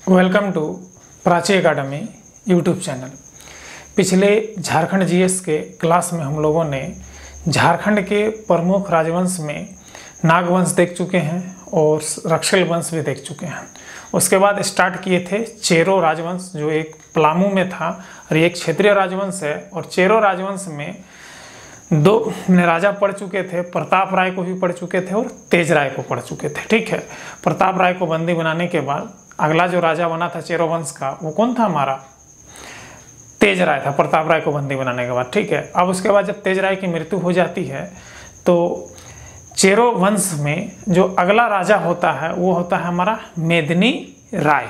Welcome to Prachi academy YouTube channel. पिछले Jharkhand GS के class में हम लोगों ने झारखंड के प्रमुख राजवंश में नागवंश देख चुके हैं और रक्षल वंश भी देख चुके हैं। उसके बाद स्टार्ट किए थे चेरो राजवंश, जो एक पलामू में था और एक क्षेत्रीय राजवंश है। और चेरो राजवंश में दो राजा पढ़ चुके थे, प्रताप राय को भी पढ़ चुके थे और तेज राय को पढ़ चुके थे। ठीक है, प्रताप राय को बंदी बनाने के बाद अगला जो राजा बना था चेरो वंश का, वो कौन था? हमारा तेज राय था, प्रताप राय को बंदी बनाने के बाद। ठीक है, अब उसके बाद जब तेज राय की मृत्यु हो जाती है तो चेरो वंश में जो अगला राजा होता है वो होता है हमारा मेदिनी राय।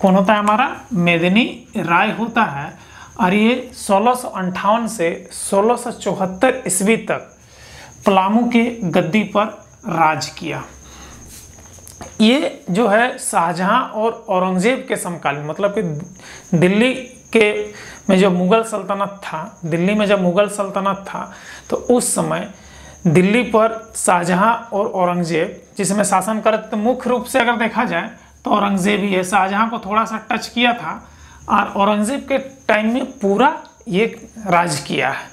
कौन होता है? हमारा मेदिनी राय होता है। और ये 1658 से 1674 ईस्वी तक पलामू के गद्दी पर राज किया। ये जो है शाहजहां और औरंगजेब के समकालीन, मतलब कि दिल्ली के में जब मुगल सल्तनत था, दिल्ली में जब मुगल सल्तनत था तो उस समय दिल्ली पर शाहजहां और औरंगजेब जिसमें शासन करते, तो मुख्य रूप से अगर देखा जाए तो औरंगजेब ही है। शाहजहां को थोड़ा सा टच किया था और औरंगजेब के टाइम में पूरा ये राज किया है।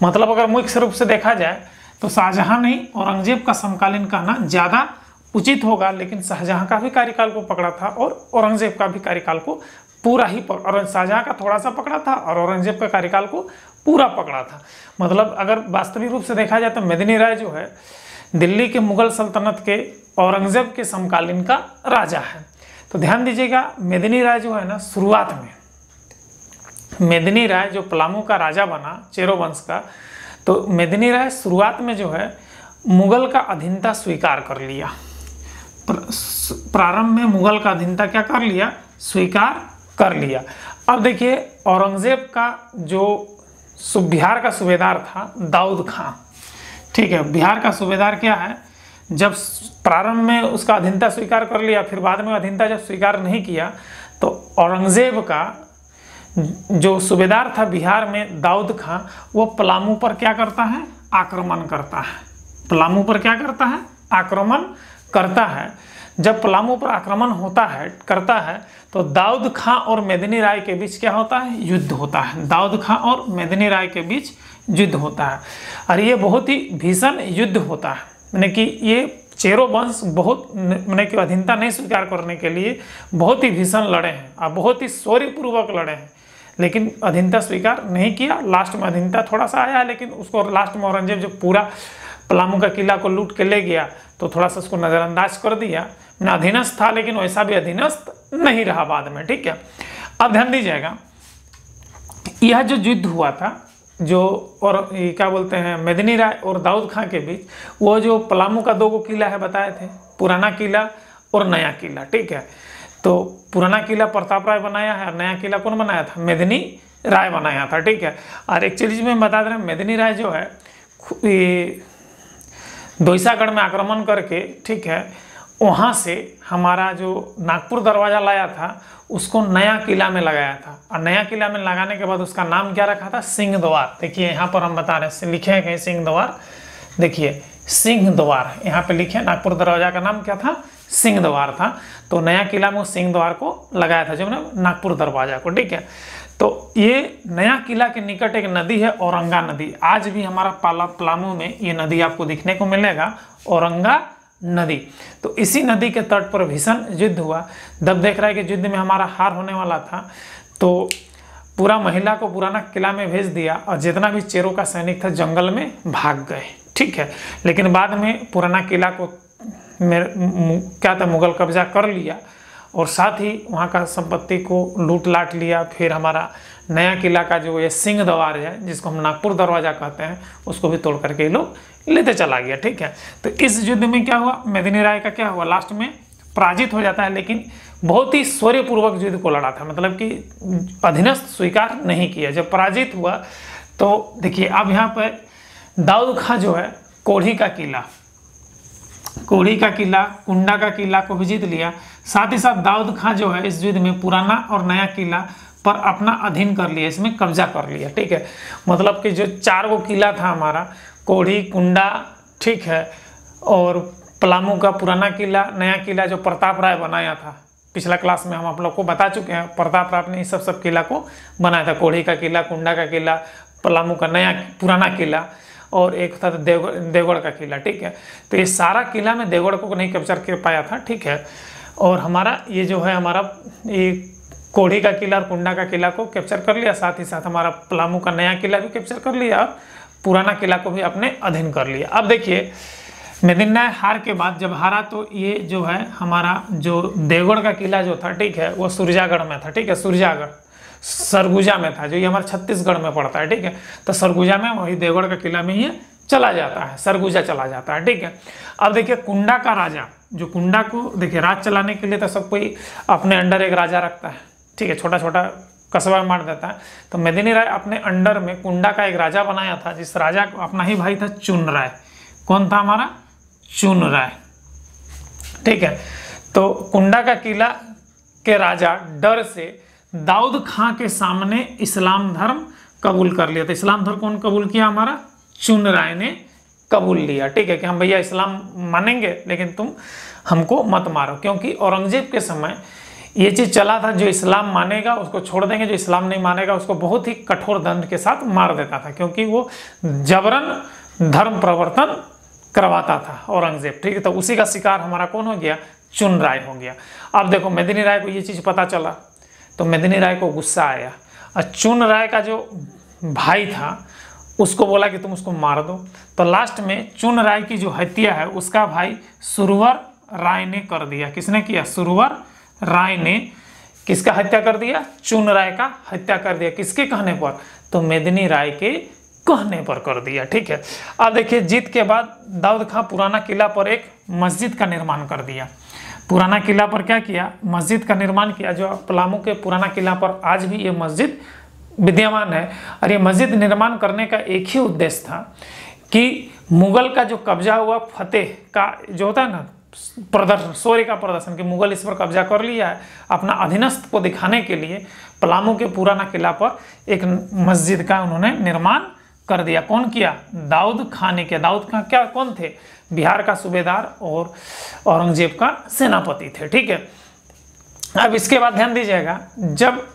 मतलब अगर मुख्य रूप से देखा जाए तो शाहजहां नहीं, औरंगजेब का समकालीन कहना ज़्यादा उचित होगा। लेकिन शाहजहां का भी कार्यकाल को पकड़ा था और औरंगजेब का भी कार्यकाल को पूरा ही और शाहजहां का थोड़ा सा पकड़ा था और औरंगजेब का कार्यकाल को पूरा पकड़ा था। मतलब अगर वास्तविक रूप से देखा जाए तो मेदिनी राय जो है दिल्ली के मुगल सल्तनत के औरंगजेब के समकालीन का राजा है। तो ध्यान दीजिएगा, मेदिनी राय जो है ना, शुरुआत में मेदिनी राय जो पलामू का राजा बना चेरो वंश का, तो मेदिनी राय शुरुआत में जो है मुगल का अधीनता स्वीकार कर लिया। प्रारंभ में मुगल का अधीनता क्या कर लिया? स्वीकार कर लिया। अब देखिए, औरंगजेब का जो बिहार का सूबेदार था दाऊद खां, ठीक है, बिहार का सूबेदार क्या है, जब प्रारंभ में उसका अधीनता स्वीकार कर लिया, फिर बाद में अधीनता जब स्वीकार नहीं किया तो औरंगजेब का जो सूबेदार था बिहार में दाऊद खां, वो पलामू पर क्या करता है? आक्रमण करता है। पलामू पर क्या करता है? आक्रमण करता है। जब पलामू पर आक्रमण करता है तो दाऊद खां और मेदिनी राय के बीच क्या होता है? युद्ध होता है। दाऊद खां और मेदिनी राय के बीच युद्ध होता है और ये बहुत ही भीषण युद्ध होता है। यानी कि ये चेरो वंश बहुत मैंने कि अधीनता नहीं स्वीकार करने के लिए बहुत ही भीषण लड़े हैं और बहुत ही शौर्यपूर्वक लड़े हैं, लेकिन अधीनता स्वीकार नहीं किया। लास्ट में अधीनता थोड़ा सा आया, लेकिन उसको लास्ट में औरंगजेब जो पूरा पलामू का किला को लूट के ले गया तो थोड़ा सा उसको नज़रअंदाज कर दिया। ना अधीनस्थ था, लेकिन वैसा भी अधीनस्थ नहीं रहा बाद में। ठीक है, अब ध्यान दीजिएगा, यह जो युद्ध हुआ था जो और क्या बोलते हैं मेदिनी राय और दाऊद खां के बीच, वो जो पलामू का दो किला है बताए थे, पुराना किला और नया किला। ठीक है, तो पुराना किला प्रताप राय बनाया है और नया किला कौन बनाया था? मेदिनी राय बनाया था। ठीक है, और एक चीज़ में बता दे रहे हैं, मेदिनी राय जो है दोईसागढ़ में आक्रमण करके, ठीक है, वहाँ से हमारा जो नागपुर दरवाज़ा लाया था उसको नया किला में लगाया था। और नया किला में लगाने के बाद उसका नाम क्या रखा था? सिंह द्वार। देखिए यहाँ पर हम बता रहे हैं, लिखे हैं कहीं सिंह द्वार, देखिए सिंह द्वार यहाँ पे लिखे। नागपुर दरवाज़ा का नाम क्या था? सिंह द्वार था। तो नया किला में उस सिंह द्वार को लगाया था, जो नागपुर दरवाज़ा को। ठीक है, तो ये नया किला के निकट एक नदी है, औरंगा नदी। आज भी हमारा पलामू में ये नदी आपको देखने को मिलेगा, औरंगा नदी। तो इसी नदी के तट पर भीषण युद्ध हुआ। जब देख रहा है कि युद्ध में हमारा हार होने वाला था तो पूरा महिला को पुराना किला में भेज दिया और जितना भी चेरो का सैनिक था जंगल में भाग गए। ठीक है, लेकिन बाद में पुराना किला को क्या था, मुगल कब्जा कर लिया और साथ ही वहाँ का संपत्ति को लूट लाट लिया। फिर हमारा नया किला का जो ये सिंह द्वार है, जिसको हम नागपुर दरवाज़ा कहते हैं, उसको भी तोड़ करके ये लोग लेते चला गया। ठीक है, तो इस युद्ध में क्या हुआ? मेदिनी राय का क्या हुआ? लास्ट में पराजित हो जाता है, लेकिन बहुत ही शौर्यपूर्वक युद्ध को लड़ा था। मतलब कि अधीनस्थ स्वीकार नहीं किया। जब पराजित हुआ तो देखिए, अब यहाँ पर दाऊद खां जो है कोढ़ी का किला, कुंडा का किला को भी जीत लिया। साथ ही साथ दाऊद खां जो है इस युद्ध में पुराना और नया किला पर अपना अधीन कर लिया, इसमें कब्जा कर लिया। ठीक है, मतलब कि जो 4 किला था हमारा, कोढ़ी, कुंडा, ठीक है, और पलामू का पुराना किला, नया किला जो प्रताप राय बनाया था, पिछला क्लास में हम आप लोग को बता चुके हैं, प्रताप राव ने इस सब किला को बनाया था। कोढ़ी का किला, कुंडा का किला, पलामू का नया पुराना किला, और एक था देवगढ़ का किला। ठीक है, तो ये सारा किला में देवगढ़ को नहीं कैप्चर कर पाया था। ठीक है, और हमारा ये जो है हमारा ये कोढ़ी का किला और कुंडा का किला को कैप्चर कर लिया, साथ ही साथ हमारा पलामू का नया किला भी कैप्चर कर लिया, और पुराना किला को भी अपने अधीन कर लिया। अब देखिए मेदिनीराय हार के बाद जब हारा तो ये जो है हमारा जो देवगढ़ का किला जो था, ठीक है, वो सुरजागढ़ में था। ठीक है, सुरजागढ़ सरगुजा में था, जो ये हमारे छत्तीसगढ़ में पड़ता है। ठीक है, तो सरगुजा में वही देवगढ़ का किला में ही चला जाता है, सरगुजा चला जाता है। ठीक है, अब देखिए कुंडा का राजा, जो कुंडा को देखिए राज चलाने के लिए तो सब कोई अपने अंडर एक राजा रखता है। ठीक है, छोटा छोटा कस्बा मार देता है। तो मेदिनीराय अपने अंडर में कुंडा का एक राजा बनाया था, जिस राजा को अपना ही भाई था चुन राय। कौन था हमारा? चुन राय। ठीक है, तो कुंडा का किला के राजा डर से दाऊद खां के सामने इस्लाम धर्म कबूल कर लिया था। इस्लाम धर्म कौन कबूल किया? हमारा चुन राय ने कबूल लिया। ठीक है, कि हम भैया इस्लाम मानेंगे, लेकिन तुम हमको मत मारो, क्योंकि औरंगजेब के समय ये चीज़ चला था, जो इस्लाम मानेगा उसको छोड़ देंगे, जो इस्लाम नहीं मानेगा उसको बहुत ही कठोर दंड के साथ मार देता था, क्योंकि वो जबरन धर्म प्रवर्तन करवाता था औरंगजेब। ठीक है, तो उसी का शिकार हमारा कौन हो गया? चुन राय हो गया। अब देखो मेदिनीराय को ये चीज़ पता चला, तो मेदिनीराय को गुस्सा आया, और चुन राय का जो भाई था उसको बोला कि तुम उसको मार दो। तो लास्ट में चुन राय की जो हत्या है उसका भाई सुरवर राय ने कर दिया। किसने किया? सुरवर राय ने किसका हत्या कर दिया? चुन राय का हत्या कर दिया। किसके कहने पर? तो मेदिनीराय के कहने पर कर दिया। ठीक है, अब देखिए जीत के बाद दाऊद खां पुराना किला पर एक मस्जिद का निर्माण कर दिया। पुराना किला पर क्या किया? मस्जिद का निर्माण किया। जो पलामू के पुराना किला पर आज भी ये मस्जिद विद्यमान है। और ये मस्जिद निर्माण करने का एक ही उद्देश्य था कि मुगल का जो कब्जा हुआ फतेह का जो होता है ना प्रदर्शन, शौर्य का प्रदर्शन, कि मुगल इस पर कब्जा कर लिया है, अपना अधीनस्थ को दिखाने के लिए पलामू के पुराना किला पर एक मस्जिद का उन्होंने निर्माण कर दिया। कौन किया? दाऊद खां ने किया। दाऊद खां क्या कौन थे? बिहार का सूबेदार और औरंगजेब का सेनापति थे। ठीक है, अब इसके बाद ध्यान दीजिएगा, जब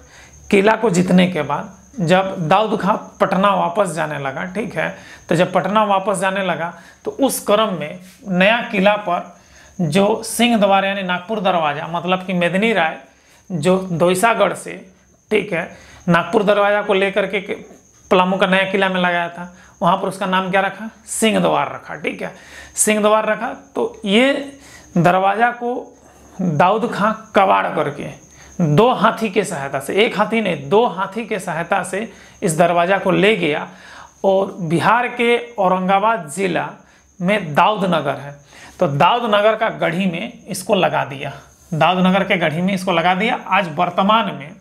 किला को जीतने के बाद जब दाऊद खां पटना वापस जाने लगा, ठीक है, तो जब पटना वापस जाने लगा तो उस क्रम में नया किला पर जो सिंह द्वार यानी नागपुर दरवाजा, मतलब कि मेदिनीराय जो दोईसागढ़ से, ठीक है, नागपुर दरवाजा को लेकर के पलामू का नया किला में लगाया था, वहाँ पर उसका नाम क्या रखा? सिंह द्वार रखा। ठीक है, सिंह द्वार रखा। तो ये दरवाजा को दाऊद खां कबाड़ करके 2 हाथी के सहायता से, 1 हाथी नहीं 2 हाथी के सहायता से इस दरवाजा को ले गया, और बिहार के औरंगाबाद जिला में दाऊद नगर है, तो दाऊद नगर का गढ़ी में इसको लगा दिया। दाऊद नगर के गढ़ी में इसको लगा दिया। आज वर्तमान में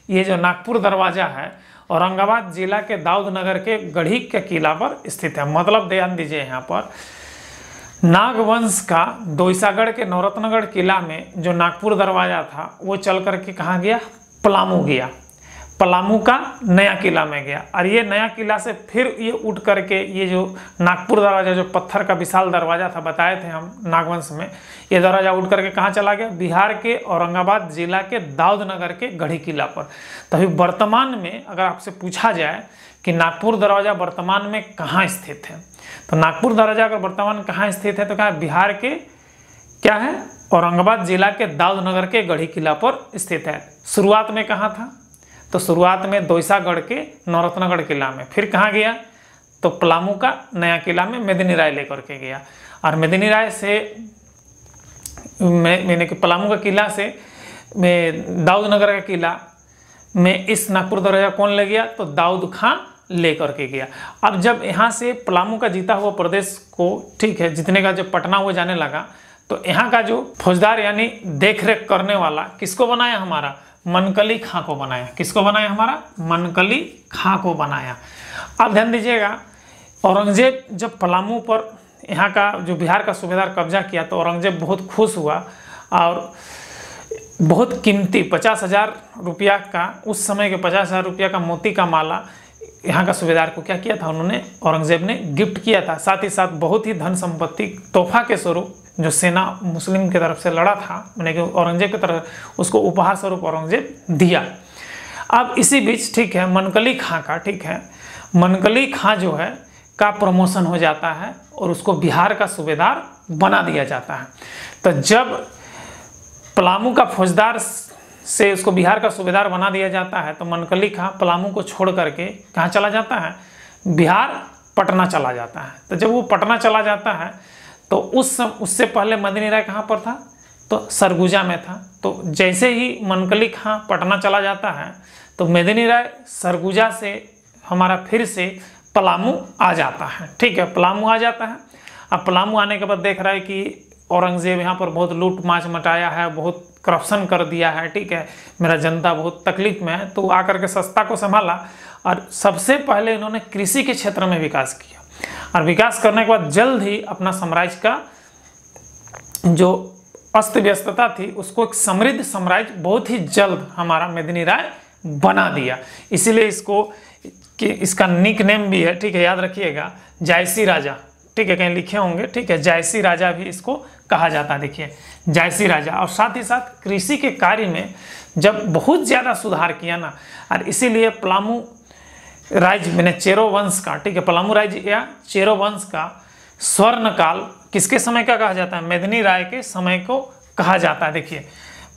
ये जो नागपुर दरवाजा है औरंगाबाद जिला के दाऊद नगर के गढ़ी के किला पर स्थित है। मतलब ध्यान दीजिए, यहाँ पर नागवंश का दोईसागढ़ के नवरत्नगढ़ किला में जो नागपुर दरवाजा था वो चल करके कहाँ गया? पलामू गया। पलामू का नया किला में गया, और ये नया किला से फिर ये उठ करके ये जो नागपुर दरवाजा, जो पत्थर का विशाल दरवाजा था, बताए थे हम नागवंश में, ये दरवाजा उठ करके कहाँ चला गया? बिहार के औरंगाबाद जिला के दाऊद नगर के गढ़ी किला पर। तभी वर्तमान में अगर आपसे पूछा जाए कि नागपुर दरवाजा वर्तमान में कहाँ स्थित है, तो नागपुर दरवाजा अगर वर्तमान कहाँ स्थित है तो कहाँ? बिहार के क्या है? औरंगाबाद जिला के दाऊद नगर के गढ़ी किला पर स्थित है। शुरुआत में कहाँ था? तो शुरुआत में दोईसागढ़ के नवरत्नगढ़ किला में, फिर कहाँ गया? तो पलामू का नया किला में मेदिनीराय लेकर के गया, और मेदिनीराय से मैंने कि पलामू का किला से दाऊद नगर का किला में इस नागपुर दरवाजा कौन ले गया? तो दाऊद खां लेकर के गया। अब जब यहाँ से पलामू का जीता हुआ प्रदेश को, ठीक है, जितने का जब पटना हुआ जाने लगा, तो यहाँ का जो फौजदार यानी देखरेख करने वाला किसको बनाया? हमारा मनकली खां को बनाया। किसको बनाया? हमारा मनकली खां को बनाया। अब ध्यान दीजिएगा, औरंगजेब जब पलामू पर यहाँ का जो बिहार का सूबेदार कब्जा किया तो औरंगजेब बहुत खुश हुआ, और बहुत कीमती 50,000 रुपया का, उस समय के 50,000 रुपया का मोती का माला यहाँ का सूबेदार को क्या किया था? उन्होंने, औरंगजेब ने गिफ्ट किया था। साथ ही साथ बहुत ही धन संपत्ति तोहफा के स्वरूप जो सेना मुस्लिम की तरफ से लड़ा था, मैंने कि औरंगजेब की तरफ, उसको उपहार स्वरूप औरंगजेब दिया। अब इसी बीच ठीक है मनकली खां का, ठीक है मनकली खां जो है का प्रमोशन हो जाता है और उसको बिहार का सूबेदार बना दिया जाता है। तो जब पलामू का फौजदार से उसको बिहार का सूबेदार बना दिया जाता है तो मनकली खां पलामू को छोड़ करके कहाँ चला जाता है, बिहार पटना चला जाता है। तो जब वो पटना चला जाता है तो उससे पहले मदनी राय कहाँ पर था, तो सरगुजा में था। तो जैसे ही मनकली खां पटना चला जाता है तो मदनी राय सरगुजा से हमारा फिर से पलामू आ जाता है, ठीक है पलामू आ जाता है। अब पलामू आने के बाद देख रहा है कि औरंगजेब यहाँ पर बहुत लूट माच मचाया है, बहुत करप्शन कर दिया है, ठीक है मेरा जनता बहुत तकलीफ में है। तो आकर के सत्ता को संभाला और सबसे पहले इन्होंने कृषि के क्षेत्र में विकास किया और विकास करने के बाद जल्द ही अपना साम्राज्य का जो अस्त व्यस्तता थी उसको एक समृद्ध साम्राज्य बहुत ही जल्द हमारा मदनी राय बना दिया। इसीलिए इसको कि इसका निक नेम भी है, ठीक है याद रखिएगा, जायसी राजा, ठीक है कहीं लिखे होंगे, ठीक है जायसी राजा भी इसको कहा जाता है। देखिए जायसी राजा, और साथ ही साथ कृषि के कार्य में जब बहुत ज़्यादा सुधार किया ना, और इसीलिए पलामू राज्य मैंने चेरो वंश का, ठीक है पलामू राज्य या चेरो वंश का स्वर्ण काल किसके समय का कहा जाता है, मदनी राय के समय को कहा जाता है। देखिए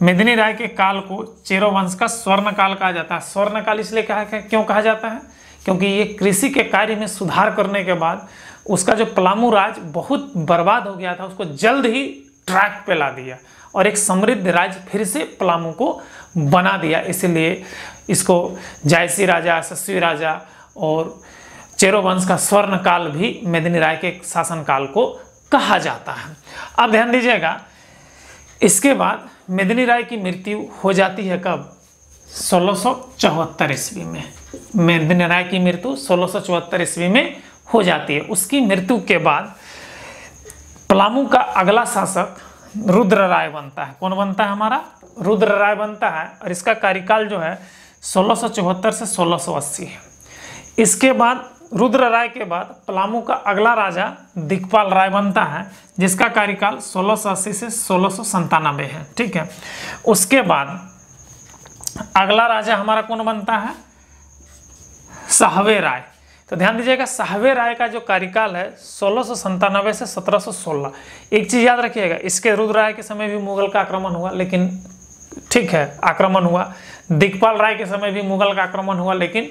मदनी राय के काल को चेरो वंश का स्वर्ण काल कहा जाता है। स्वर्ण काल इसलिए क्यों कहा जाता है, क्योंकि ये कृषि के कार्य में सुधार करने के बाद उसका जो पलामू राज बहुत बर्बाद हो गया था उसको जल्द ही ट्रैक पे ला दिया और एक समृद्ध राज्य फिर से पलामू को बना दिया। इसलिए इसको जायसी राजा, यशस्वी राजा और चेरो वंश का स्वर्ण काल भी मदनी राय के शासनकाल को कहा जाता है। अब ध्यान दीजिएगा, इसके बाद मदनी राय की मृत्यु हो जाती है कब, 1674 ईस्वी में। मदनी राय की मृत्यु 1674 ईस्वी में हो जाती है। उसकी मृत्यु के बाद पलामू का अगला शासक रुद्र राय बनता है। कौन बनता है, हमारा रुद्र राय बनता है और इसका कार्यकाल जो है 1674 से 1680 है। इसके बाद रुद्र राय के बाद पलामू का अगला राजा दिक्पाल राय बनता है जिसका कार्यकाल 1680 से 1697 है, ठीक है। उसके बाद अगला राजा हमारा कौन बनता है, साहवे राय। तो ध्यान दीजिएगा साहवे राय का जो कार्यकाल है 1697 से 1716। एक चीज याद रखिएगा, इसके रुद्र राय के समय भी मुगल का आक्रमण हुआ, लेकिन ठीक है आक्रमण हुआ। दिक्पाल राय के समय भी मुगल का आक्रमण हुआ लेकिन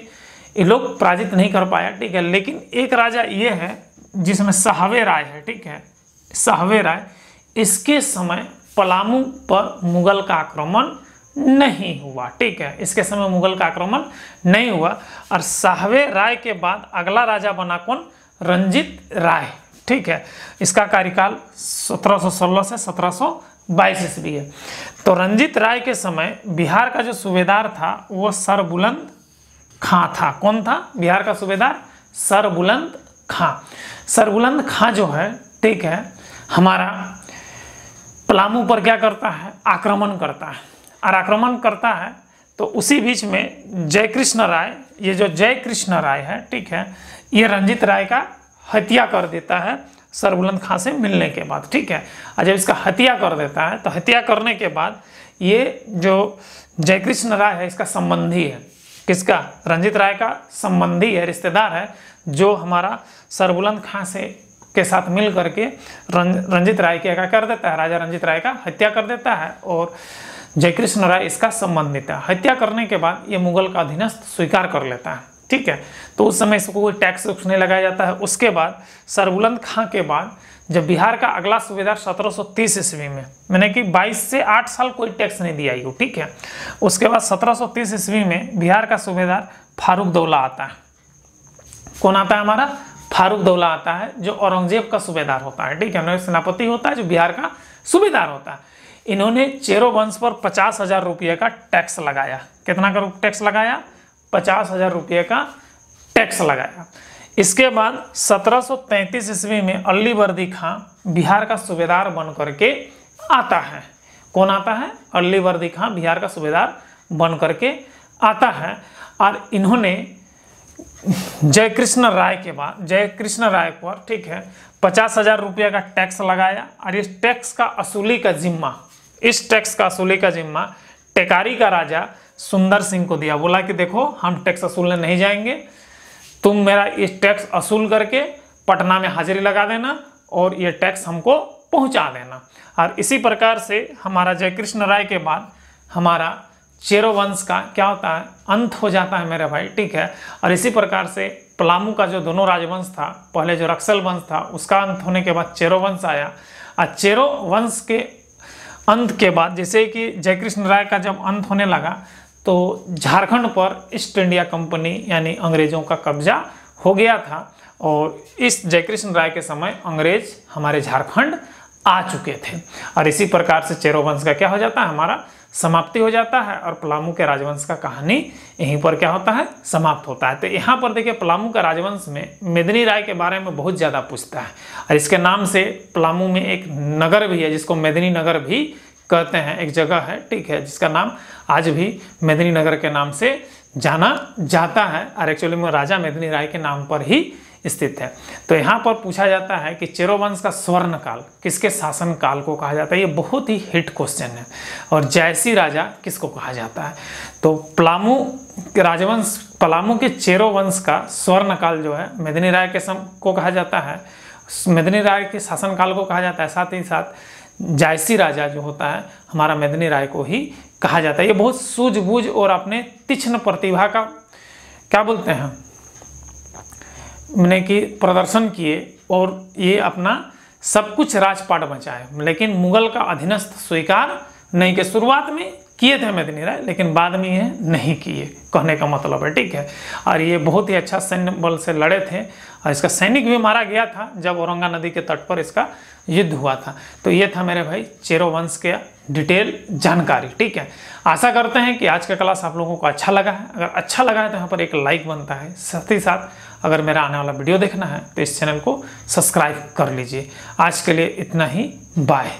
ये लोग पराजित नहीं कर पाया, ठीक है। लेकिन एक राजा ये है जिसमें साहवे राय है, ठीक है साहवे राय, इसके समय पलामू पर मुगल का आक्रमण नहीं हुआ, ठीक है इसके समय मुगल का आक्रमण नहीं हुआ। और साहवे राय के बाद अगला राजा बना कौन, रंजीत राय, ठीक है। इसका कार्यकाल 1716 से 1722 ईस्वी है। तो रंजीत राय के समय बिहार का जो सूबेदार था वो सरबुलंद खां था। कौन था बिहार का सूबेदार, सरबुलंद खां। सरबुलंद खां जो है, ठीक है हमारा पलामू पर क्या करता है, आक्रमण करता है। और आक्रमण करता है तो उसी बीच में जयकृष्ण राय, ये जो जयकृष्ण राय है, ठीक है ये रंजीत राय का हत्या कर देता है सरबुलंद खां से मिलने के बाद, ठीक है। और जब इसका हत्या कर देता है तो हत्या करने के बाद ये जो जयकृष्ण राय है इसका संबंधी है, किसका, रंजीत राय का संबंधी है, रिश्तेदार है, जो हमारा सरबुलंद खां से के साथ मिल करके रंजीत राय क्या कर देता है, राजा रंजीत राय का हत्या कर देता है और जयकृष्ण राय इसका संबंधित है। हत्या करने के बाद ये मुगल का अधीनस्थ स्वीकार कर लेता है, ठीक है। तो उस समय इसको कोई टैक्स नहीं लगाया जाता है। उसके बाद सरबुलंद खां के बाद जब बिहार का अगला सूबेदार 1730 ईस्वी में, मैंने कि 22 से 8 साल कोई टैक्स नहीं दिया ये, ठीक है। उसके बाद 1730 ईस्वी में बिहार का सूबेदार फारुकडौला आता है। कौन आता है, हमारा फारुकडौला आता है जो औरंगजेब का सूबेदार होता है, ठीक है। सेनापति होता है जो बिहार का सूबेदार होता है। इन्होंने चेरो वंश पर 50,000 रुपये का टैक्स लगाया। कितना का टैक्स लगाया, 50,000 रुपये का टैक्स लगाया। इसके बाद 1733 ईस्वी में अलीवर्दी खां बिहार का सूबेदार बन करके आता है। कौन आता है, अलीवर्दी खां बिहार का सूबेदार बन करके आता है। और इन्होंने जयकृष्ण राय के बाद जयकृष्ण राय पर, ठीक है, 50,000 रुपये का टैक्स लगाया और इस टैक्स का असूली का जिम्मा टेकारी का राजा सुंदर सिंह को दिया। बोला कि देखो हम टैक्स असूलने नहीं जाएंगे, तुम मेरा इस टैक्स असूल करके पटना में हाजिरी लगा देना और ये टैक्स हमको पहुंचा देना। और इसी प्रकार से हमारा जयकृष्ण राय के बाद हमारा चेरो वंश का क्या होता है, अंत हो जाता है मेरे भाई, ठीक है। और इसी प्रकार से पलामू का जो दोनों राजवंश था, पहले जो रक्सल वंश था उसका अंत होने के बाद चेरो वंश आया। और चेरो वंश के अंत के बाद जैसे कि जयकृष्ण राय का जब अंत होने लगा तो झारखंड पर ईस्ट इंडिया कंपनी यानी अंग्रेजों का कब्जा हो गया था और इस जयकृष्ण राय के समय अंग्रेज हमारे झारखंड आ चुके थे। और इसी प्रकार से चेरो वंश का क्या हो जाता है, हमारा समाप्ति हो जाता है और पलामू के राजवंश का कहानी यहीं पर क्या होता है, समाप्त होता है। तो यहाँ पर देखिए पलामू का राजवंश में मेदिनी राय के बारे में बहुत ज़्यादा पूछता है और इसके नाम से पलामू में एक नगर भी है जिसको मेदिनी नगर भी कहते हैं, एक जगह है, ठीक है, जिसका नाम आज भी मेदिनी नगर के नाम से जाना जाता है और एक्चुअली में राजा मेदिनी राय के नाम पर ही स्थित है। तो यहाँ पर पूछा जाता है कि चेरो वंश का स्वर्ण काल किसके शासन काल को कहा जाता है, ये बहुत ही हिट क्वेश्चन है। और जयसी राजा किसको कहा जाता है, तो पलामू के राजवंश, पलामू के चेरो वंश का स्वर्ण काल जो है मेदिनी राय के को कहा जाता है, मेदिनी राय के शासन काल को कहा जाता है। साथ ही साथ जायसी राजा जो होता है हमारा मेदिनी राय को ही कहा जाता है। ये बहुत सूझबूझ और अपने तीक्ष्ण प्रतिभा का क्या बोलते हैं मैंने कि प्रदर्शन किए और ये अपना सब कुछ राजपाट बचाए, लेकिन मुगल का अधीनस्थ स्वीकार नहीं के शुरुआत में किए थे मेदिनी राय, लेकिन बाद में ये नहीं किए, कहने का मतलब है, ठीक है। और ये बहुत ही अच्छा सैन्य बल से लड़े थे और इसका सैनिक भी मारा गया था जब औरंगा नदी के तट पर इसका युद्ध हुआ था। तो ये था मेरे भाई चेरो वंश के डिटेल जानकारी, ठीक है। आशा करते हैं कि आज का क्लास आप लोगों को अच्छा लगा है। अगर अच्छा लगा है तो यहाँ पर एक लाइक बनता है, साथ ही साथ अगर मेरा आने वाला वीडियो देखना है तो इस चैनल को सब्सक्राइब कर लीजिए। आज के लिए इतना ही, बाय।